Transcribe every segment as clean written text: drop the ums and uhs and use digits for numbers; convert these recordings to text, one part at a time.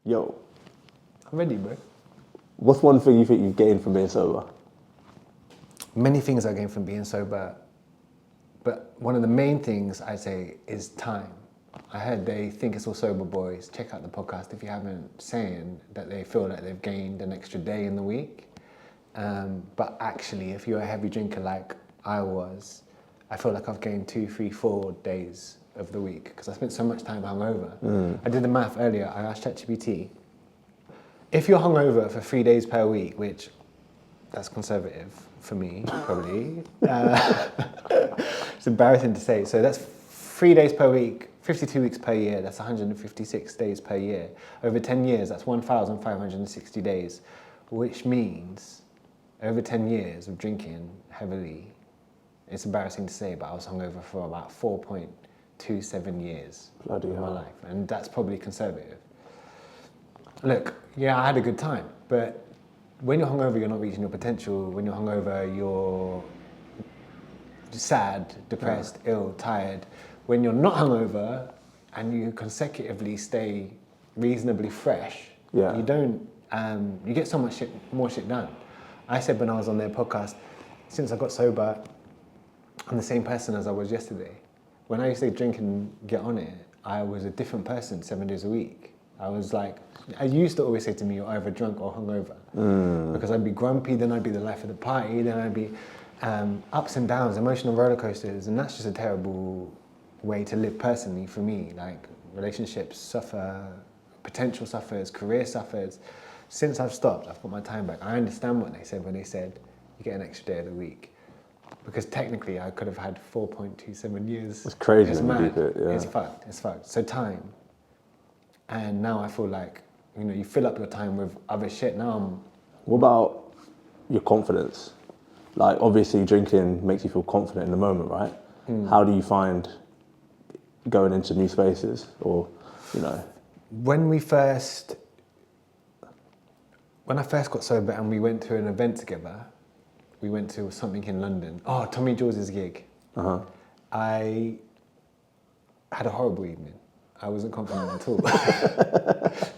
Yo, I'm ready, bro. what's one thing you think you've gained from being sober? Many things I gained from being sober, but one of the main things I'd say is time. I heard they think it's all sober boys. Check out the podcast if you haven't, saying that they feel like they've gained an extra day in the week. But actually, if you're a heavy drinker like I was, I feel like I've gained 2, 3, 4 days of the week because I spent so much time hungover. I did the math earlier. I asked ChatGPT, if you're hungover for 3 days per week, which that's conservative for me, probably. It's embarrassing to say. So that's 3 days per week, 52 weeks per year. That's 156 days per year. Over 10 years, that's 1,560 days, which means over 10 years of drinking heavily, it's embarrassing to say, but I was hungover for about 4.27 years Bloody of my hell. life. And that's probably conservative. Look, yeah, I had a good time, but when you're hungover, you're not reaching your potential. When you're hungover, you're sad, depressed, ill, tired. When you're not hungover and you consecutively stay reasonably fresh, you don't, you get so much more shit done. I said when I was on their podcast, since I got sober, I'm the same person as I was yesterday. When I used to drink and get on it, I was a different person 7 days a week. I was like, I used to always say to me, you're either drunk or hungover. Because I'd be grumpy, then I'd be the life of the party, then I'd be ups and downs, emotional roller coasters, and that's just a terrible way to live personally for me. Like, relationships suffer, potential suffers, career suffers. Since I've stopped, I've got my time back. I understand what they said when they said, you get an extra day of the week. Because technically I could have had 4.27 years. It's crazy It's when you mad. keep it, yeah. It's fucked. So time. And now I feel like, you know, you fill up your time with other shit. Now What about your confidence? Like, obviously drinking makes you feel confident in the moment, right? How do you find going into new spaces or, you know? When I first got sober and we went to an event together, we went to something in London. Oh, Tommy Jawes' gig. I had a horrible evening. I wasn't confident at all.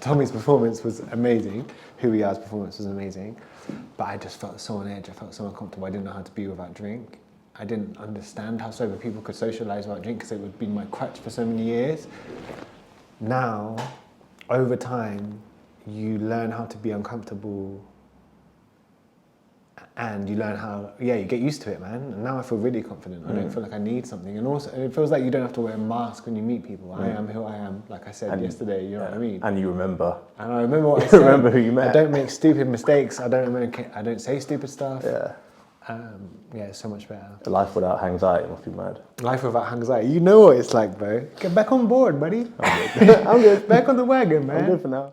Tommy's performance was amazing. Who We Are's performance was amazing. But I just felt so on edge. I felt so uncomfortable. I didn't know how to be without drink. I didn't understand how sober people could socialise without drink because it would be my crutch for so many years. Now, over time, you learn how to be uncomfortable and you learn how, you get used to it, man. And now I feel really confident. I don't feel like I need something. And also, it feels like you don't have to wear a mask when you meet people. I am who I am, like I said yesterday, you know what I mean? And you remember. And I remember what I said. Remember who you met. I don't make stupid mistakes. I don't say stupid stuff. Yeah. It's so much better. A life without anxiety must be mad. Life without anxiety. You know what it's like, bro. Get back on board, buddy. I'm good. Back on the wagon, man. I'm good for now.